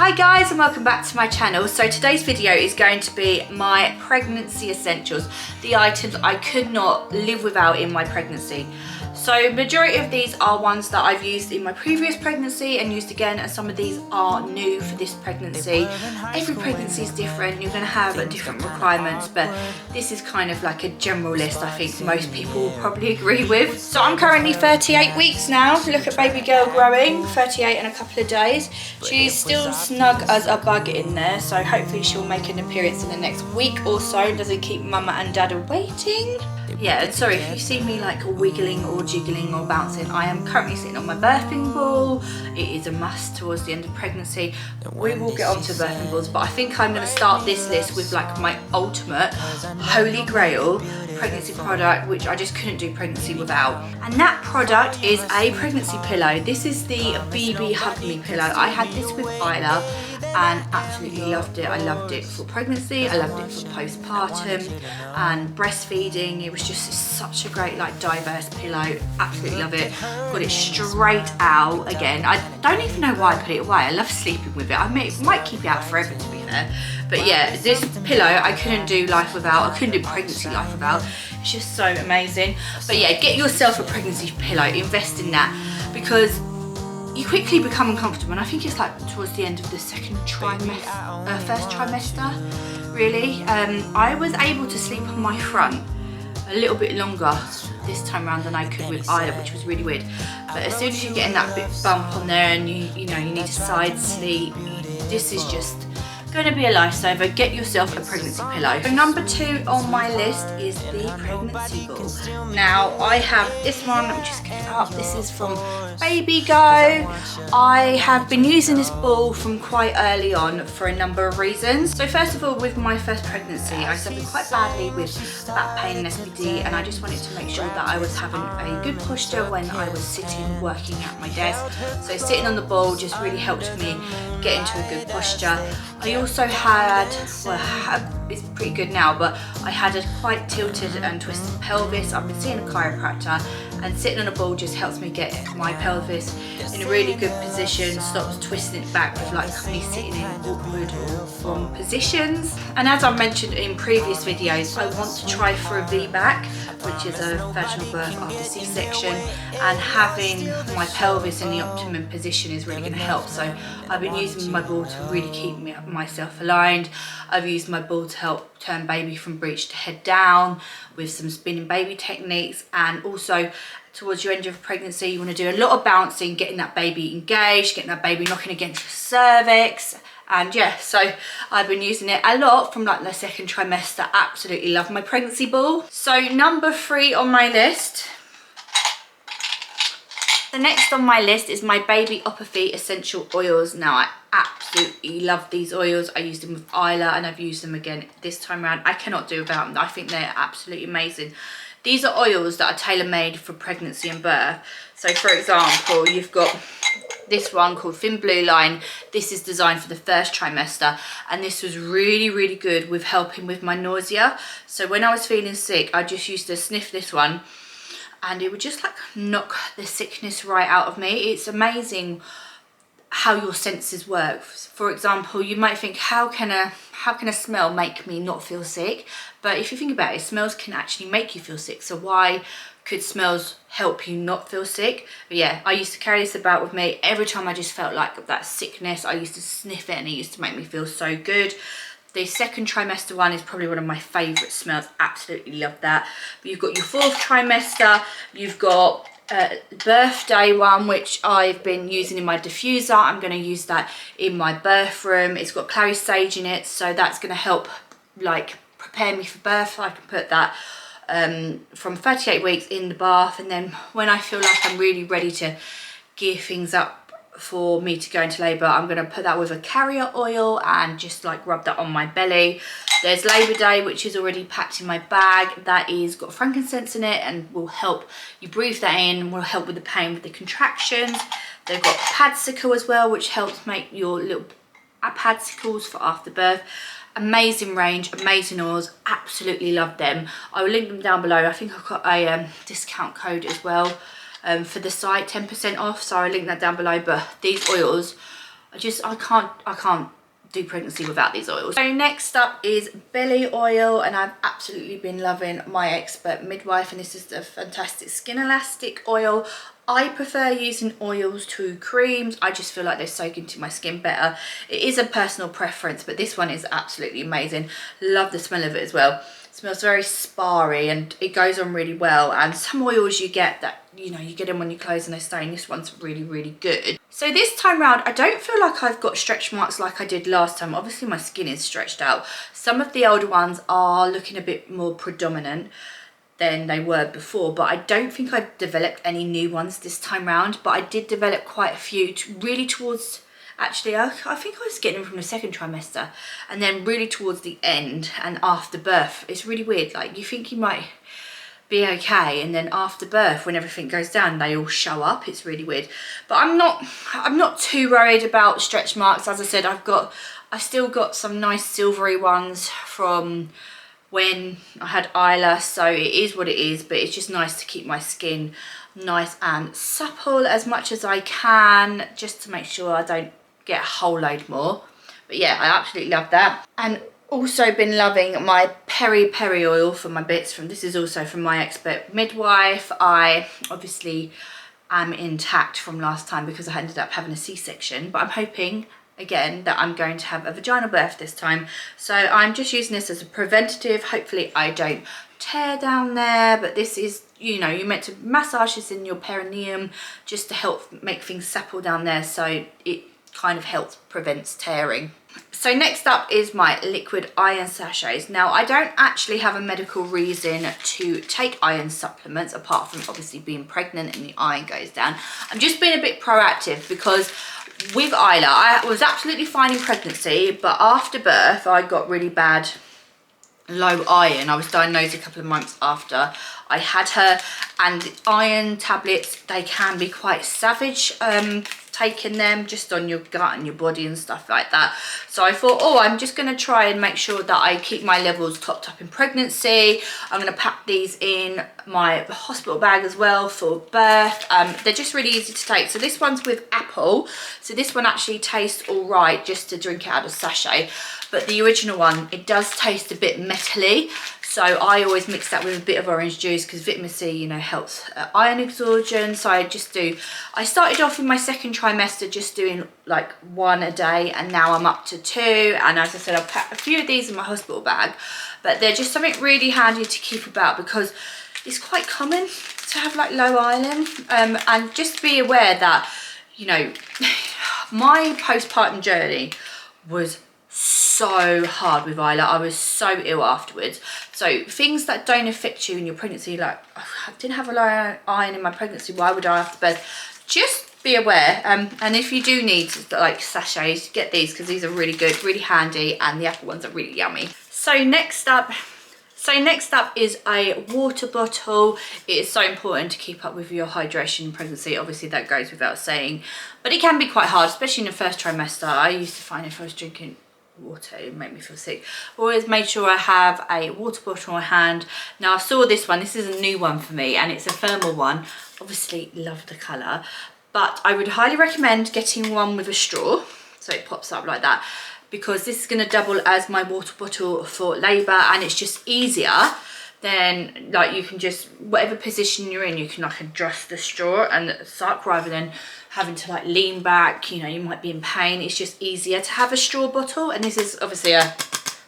Hi guys and welcome back to my channel. So today's video is going to be my pregnancy essentials, the items I could not live without in my pregnancy. So majority of these are ones that I've used in my previous pregnancy and used again, and some of these are new for this pregnancy. Every pregnancy is different, you're going to have different requirements, but this is kind of like a general list I think most people will probably agree with. So I'm currently 38 weeks now. Look at baby girl growing, 38 in a couple of days. She's still snug as a bug in there, so hopefully she'll make an appearance in the next week or so, doesn't keep mama and dada waiting. Yeah, and sorry if you see me like wiggling or jiggling or bouncing, I am currently sitting on my birthing ball. It is a must towards the end of pregnancy. We will get onto birthing balls, but I think I'm going to start this list with like my ultimate holy grail pregnancy product, which I just couldn't do pregnancy without. And that product is a pregnancy pillow. This is the BB Hug Me pillow. I had this with Isla and absolutely loved it. I loved it for pregnancy, I loved it for postpartum and breastfeeding. It was just such a great like diverse pillow. Absolutely love it. Got it straight out again. I don't even know why I put it away. I love sleeping with it. I might keep it out forever, to be fair. But yeah, this pillow I couldn't do life without. I couldn't do pregnancy life without. It's just so amazing. But yeah, get yourself a pregnancy pillow, invest in that, because you quickly become uncomfortable, and I think it's like towards the end of the first trimester, really. I was able to sleep on my front a little bit longer this time around than I could with Isla, which was really weird. But as soon as you're getting that bit bump on there and you know you need to side sleep, this is just going to be a lifesaver. Get yourself a pregnancy pillow. So number 2 on my list is the pregnancy ball. Now I have this one, let me just get it up. This is from Baby Go. I have been using this ball from quite early on for a number of reasons. So first of all, with my first pregnancy, I suffered quite badly with back pain and SPD, and I just wanted to make sure that I was having a good posture when I was sitting working at my desk. So sitting on the ball just really helped me get into a good posture. I also had, it's pretty good now, but I had a quite tilted and twisted pelvis. I've been seeing a chiropractor, and sitting on a ball just helps me get my pelvis in a really good position, stops twisting it back with like me sitting in awkward or wrong positions. And as I mentioned in previous videos, I want to try for a VBAC, which is a vaginal birth after C-section, and having my pelvis in the optimum position is really going to help. So I've been using my ball to really keep myself aligned. I've used my ball to help turn baby from breech to head down with some spinning baby techniques, and also towards your end of pregnancy you want to do a lot of bouncing, getting that baby engaged, getting that baby knocking against your cervix. And yeah, so I've been using it a lot from like the second trimester. Absolutely love my pregnancy ball. So number 3 on my list. The next on my list is my Baby Opify essential oils. Now I absolutely love these oils. I used them with Isla and I've used them again this time around. I cannot do without them. I think they're absolutely amazing. These are oils that are tailor-made for pregnancy and birth. So for example, you've got this one called Thin Blue Line. This is designed for the first trimester, and this was really, really good with helping with my nausea. So when I was feeling sick, I just used to sniff this one, and it would just like knock the sickness right out of me. It's amazing how your senses work. For example, you might think, how can a smell make me not feel sick? But if you think about it, smells can actually make you feel sick. So why could smells help you not feel sick? But yeah, I used to carry this about with me. Every time I just felt like that sickness, I used to sniff it, and it used to make me feel so good. The second trimester one is probably one of my favourite smells. Absolutely love that. But you've got your 4th trimester, you've got birthday one, which I've been using in my diffuser. I'm going to use that in my birth room. It's got clary sage in it, so that's going to help like prepare me for birth. I can put that from 38 weeks in the bath, and then when I feel like I'm really ready to gear things up for me to go into labour, I'm going to put that with a carrier oil and just like rub that on my belly. There's Labour Day, which is already packed in my bag. That is got frankincense in it and will help you breathe that in, will help with the pain with the contractions. They've got Padsicle as well, which helps make your little padsicles for after birth. Amazing range, amazing oils, absolutely love them. I will link them down below. I think I've got a discount code as well for the site, 10% off, so I'll link that down below. But these oils I can't do pregnancy without these oils. So next up is belly oil, and I've absolutely been loving My Expert Midwife, and this is the fantastic Skin Elastic oil. I prefer using oils to creams. I just feel like they soak into my skin better. It is a personal preference, but this one is absolutely amazing. Love the smell of it as well. It smells very sparry and it goes on really well. And some oils you get that, you know, you get them on your clothes and they stay, and this one's really, really good. So this time round, I don't feel like I've got stretch marks like I did last time. Obviously my skin is stretched out. Some of the older ones are looking a bit more predominant than they were before, but I don't think I've developed any new ones this time round. But I did develop quite a few really towards, actually I think I was getting them from the second trimester, and then really towards the end and after birth. It's really weird, like you think you might be okay, and then after birth when everything goes down they all show up. It's really weird, but I'm not too worried about stretch marks. As I said, I still got some nice silvery ones from when I had Isla, so it is what it is, but it's just nice to keep my skin nice and supple as much as I can, just to make sure I don't get a whole load more. But yeah, I absolutely love that. And also been loving my peri oil for my bits. This is also from My Expert Midwife. I obviously am intact from last time because I ended up having a C-section, but I'm hoping again that I'm going to have a vaginal birth this time, so I'm just using this as a preventative. Hopefully I don't tear down there, but this is, you know, you're meant to massage this in your perineum just to help make things supple down there, so it kind of helps prevents tearing. So next up is my liquid iron sachets. Now I don't actually have a medical reason to take iron supplements apart from obviously being pregnant and the iron goes down. I'm just being a bit proactive because with Isla, I was absolutely fine in pregnancy, but after birth I got really bad low iron. I was diagnosed a couple of months after I had her, and the iron tablets, they can be quite savage taking them just on your gut and your body and stuff like that. So I thought, oh, I'm just going to try and make sure that I keep my levels topped up in pregnancy. I'm going to pack these in my hospital bag as well for birth. They're just really easy to take. So this one's with apple, so this one actually tastes all right just to drink it out of sachet, but the original one, it does taste a bit metally. So I always mix that with a bit of orange juice because vitamin C, you know, helps iron absorption. So I started off in my second trimester just doing like one a day, and now I'm up to 2. And as I said, I've packed a few of these in my hospital bag, but they're just something really handy to keep about because it's quite common to have like low iron. And just be aware that, you know, my postpartum journey was so hard with Isla. I was so ill afterwards. So things that don't affect you in your pregnancy, like I didn't have a low iron in my pregnancy, why would I after birth? Just be aware. And if you do need like sachets, get these because these are really good, really handy, and the apple ones are really yummy. So next up is a water bottle. It is so important to keep up with your hydration in pregnancy. Obviously that goes without saying, but it can be quite hard, especially in the first trimester. I used to find if I was drinking water it made me feel sick. Always made sure I have a water bottle on hand. Now I saw this one, this is a new one for me, and it's a thermal one. Obviously love the colour, but I would highly recommend getting one with a straw so it pops up like that, because this is going to double as my water bottle for labour, and it's just easier. Then like you can just, whatever position you're in, you can like adjust the straw and suck rather than having to like lean back, you know, you might be in pain. It's just easier to have a straw bottle, and this is obviously a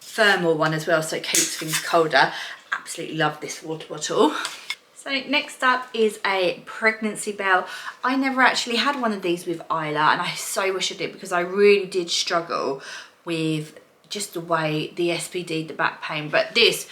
thermal one as well, so it keeps things colder. Absolutely love this water bottle. So next up is a pregnancy bell. I never actually had one of these with Isla, and I so wish I did because I really did struggle with just the way the SPD, the back pain, but this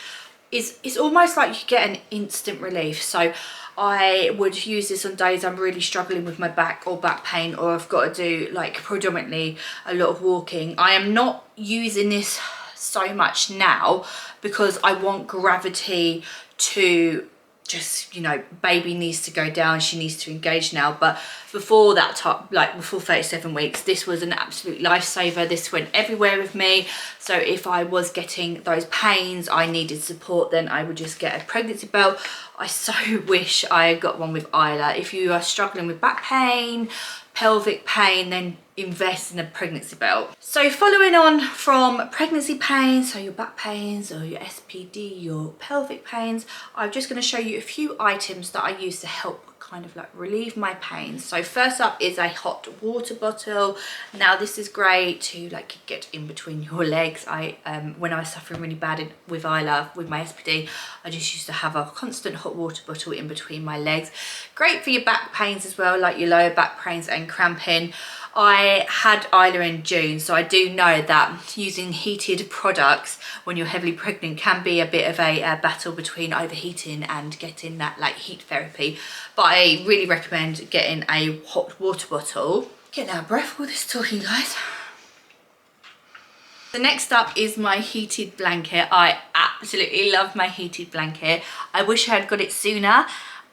it's almost like you get an instant relief. So I would use this on days I'm really struggling with my back or back pain, or I've got to do like predominantly a lot of walking. I am not using this so much now because I want gravity to just, you know, baby needs to go down, she needs to engage now. But before that time, like before 37 weeks, this was an absolute lifesaver. This went everywhere with me. So if I was getting those pains, I needed support, then I would just get a pregnancy belt. I so wish I got one with Isla. If you are struggling with back pain, pelvic pain, then invest in a pregnancy belt. So following on from pregnancy pains, so your back pains or your SPD, your pelvic pains, I'm just going to show you a few items that I use to help kind of like relieve my pain. So first up is a hot water bottle. Now this is great to like get in between your legs. When I was suffering really bad with Isla with my SPD, I just used to have a constant hot water bottle in between my legs. Great for your back pains as well, like your lower back pains and cramping. I had Isla in June, so I do know that using heated products when you're heavily pregnant can be a bit of a battle between overheating and getting that like heat therapy. But I really recommend getting a hot water bottle. Getting out of breath with all this talking, guys. The next up is my heated blanket. I absolutely love my heated blanket. I wish I had got it sooner,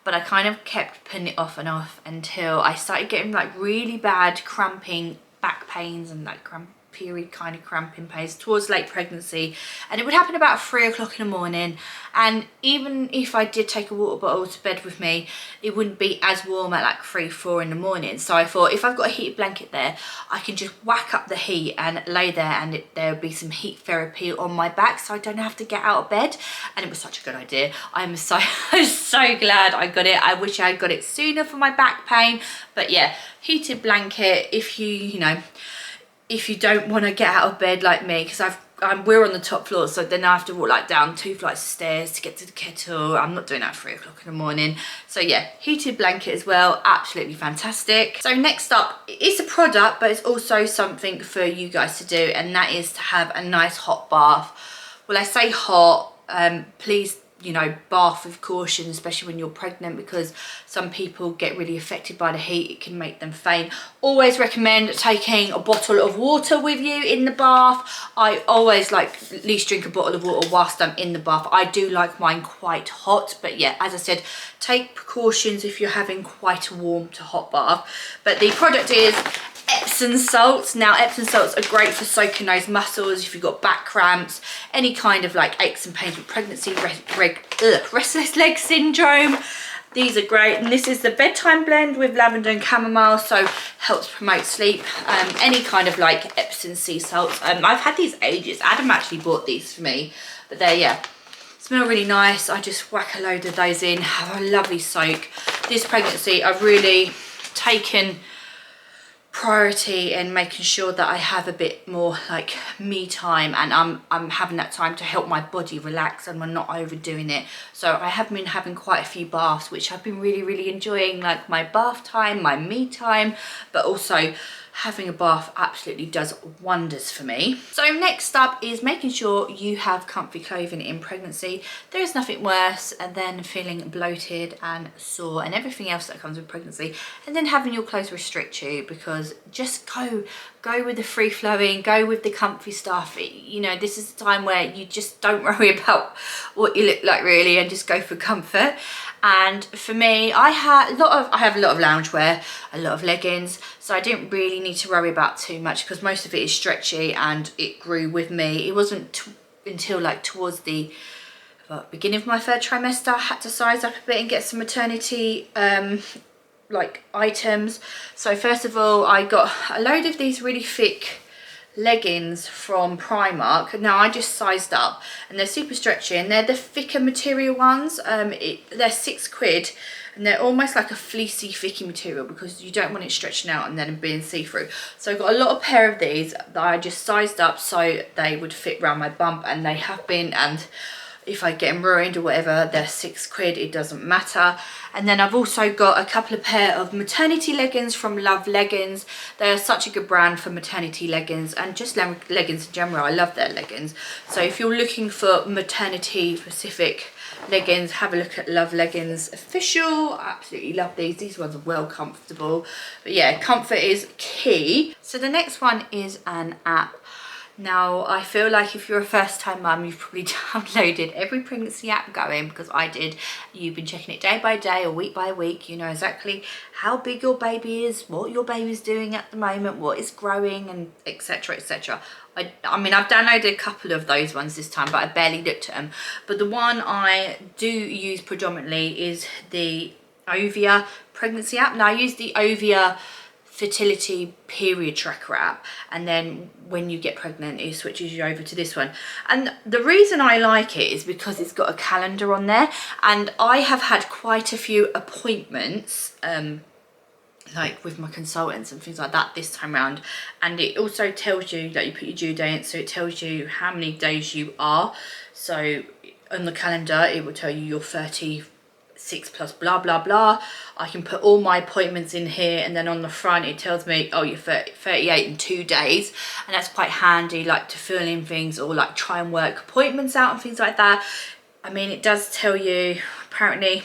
but I kind of kept putting it off and off until I started getting like really bad cramping back pains and like period kind of cramping pains towards late pregnancy, and it would happen about 3 o'clock in the morning. And even if I did take a water bottle to bed with me, it wouldn't be as warm at like 3-4 in the morning. So I thought if I've got a heated blanket there, I can just whack up the heat and lay there, and there would be some heat therapy on my back, so I don't have to get out of bed. And it was such a good idea. I'm so so glad I got it. I wish I had got it sooner for my back pain. But yeah, heated blanket, if if you don't want to get out of bed like me, because we're on the top floor, so then I have to walk like down 2 flights of stairs to get to the kettle. I'm not doing that at 3 o'clock in the morning. So yeah, heated blanket as well, absolutely fantastic. So next up, it's a product, but it's also something for you guys to do, and that is to have a nice hot bath. Well, I say hot, please, you know, bath with caution, especially when you're pregnant, because some people get really affected by the heat. It can make them faint. Always recommend taking a bottle of water with you in the bath. I always like at least drink a bottle of water whilst I'm in the bath. I do like mine quite hot, but yeah, as I said, take precautions if you're having quite a warm to hot bath. But the product is Epsom salts. Now Epsom salts are great for soaking those muscles if you've got back cramps, any kind of like aches and pains with pregnancy, restless leg syndrome. These are great, and this is the bedtime blend with lavender and chamomile, so helps promote sleep. Any kind of like Epsom sea salts. I've had these ages. Adam actually bought these for me, but they're, yeah, smell really nice. I just whack a load of those in, have a lovely soak. This pregnancy I've really taken priority in making sure that I have a bit more like me time, and I'm having that time to help my body relax, and we're not overdoing it. So I have been having quite a few baths, which I've been really enjoying, like my bath time, my me time, but also having a bath absolutely does wonders for me. So next up is making sure you have comfy clothing in pregnancy. There is nothing worse than feeling bloated and sore and everything else that comes with pregnancy, and then having your clothes restrict you, because just go with the free flowing, go with the comfy stuff. You know, this is the time where you just don't worry about what you look like really, and just go for comfort. And for me, I have a lot of loungewear, a lot of leggings, so I didn't really need to worry about too much, because most of it is stretchy and it grew with me. It wasn't until like towards the beginning of my 3rd trimester I had to size up a bit and get some maternity like items. So first of all, I got a load of these really thick leggings from Primark. Now I just sized up, and they're super stretchy, and they're the thicker material ones. They're £6, and they're almost like a fleecy thicky material, because you don't want it stretching out and then being see-through. So I got a lot of pair of these that I just sized up so they would fit around my bump, and they have been, and if I get them ruined or whatever, they're £6, it doesn't matter. And then I've also got a couple of pair of maternity leggings from Love Leggings. They are such a good brand for maternity leggings, and just leggings in general. I love their leggings. So if you're looking for maternity specific leggings, have a look at Love Leggings Official. I absolutely love these. These ones are well comfortable. But yeah, comfort is key. So the next one is an app. Now, I feel like if you're a first time mum, you've probably downloaded every pregnancy app going, because I did. You've been checking it day by day or week by week. You know exactly how big your baby is, what your baby's doing at the moment, what is growing, and etc, etc. I mean, I've downloaded a couple of those ones this time, but I barely looked at them. But the one I do use predominantly is the Ovia pregnancy app. Now, I use the Ovia fertility period tracker app, and then when you get pregnant it switches you over to this one. And the reason I like it is because it's got a calendar on there, and I have had quite a few appointments like with my consultants and things like that this time around, and it also tells you that you put your due date, so it tells you how many days you are. So on the calendar it will tell you you're 36 plus blah blah blah. I can put all my appointments in here, and then on the front it tells me, oh, you're 38 in 2 days, and that's quite handy, like to fill in things or like try and work appointments out and things like that. I mean, it does tell you, apparently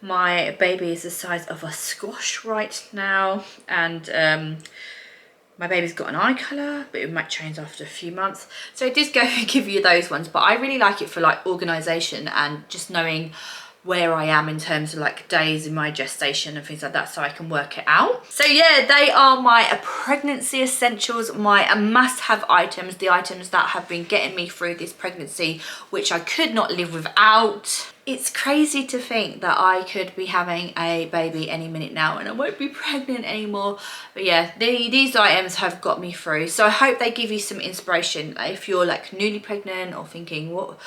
my baby is the size of a squash right now, and my baby's got an eye colour, but it might change after a few months. So it does go and give you those ones, but I really like it for like organisation and just knowing where I am in terms of like days in my gestation and things like that, so I can work it out. So yeah, they are my pregnancy essentials, my must-have items, the items that have been getting me through this pregnancy, which I could not live without. It's crazy to think that I could be having a baby any minute now and I won't be pregnant anymore. But yeah, these items have got me through. So I hope they give you some inspiration if you're like newly pregnant or thinking, what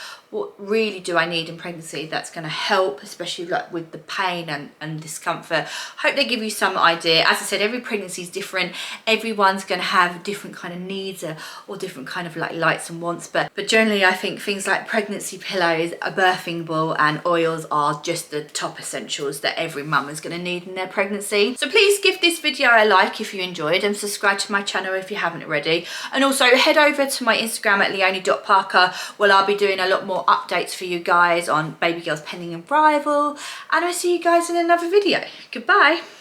really do I need in pregnancy that's going to help, especially like with the pain and discomfort. Hope they give you some idea. As I said, every pregnancy is different. Everyone's going to have different kind of needs or different kind of like likes and wants. But generally, I think things like pregnancy pillows, a birthing ball, and oils are just the top essentials that every mum is going to need in their pregnancy. So please give this video a like if you enjoyed, and subscribe to my channel if you haven't already. And also head over to my Instagram at leonie.parker, where I'll be doing a lot more updates for you guys on baby girls pending arrival, and I'll see you guys in another video. Goodbye.